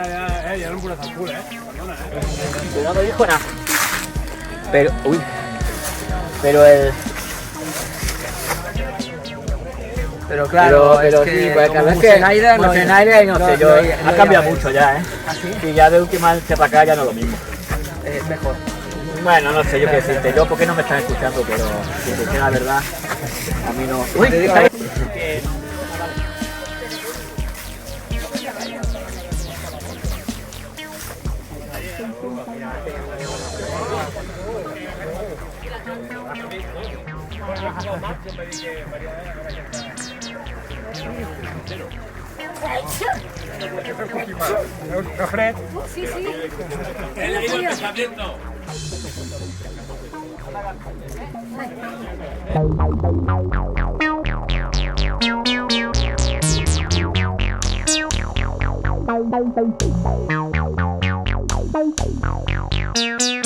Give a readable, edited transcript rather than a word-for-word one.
ya no puedes al culo, Perdona, Yo no dijo nada. Pero, uy. Pero el... Pero claro, pero es que sí, pues como es que Musenaire Musenaire, no sé, yo, no ha hay cambiado nada. mucho ya, ¿Ah, sí? Sí, ya de última vez para acá ya no es lo mismo. Mejor. Bueno, no sé yo qué decirte, yo porque no me están escuchando, pero si te dice la verdad, a mí no... Uy, Te digo- ¿sabes? ¿No crees? Sí, sí. He leído el pensamiento. Bye.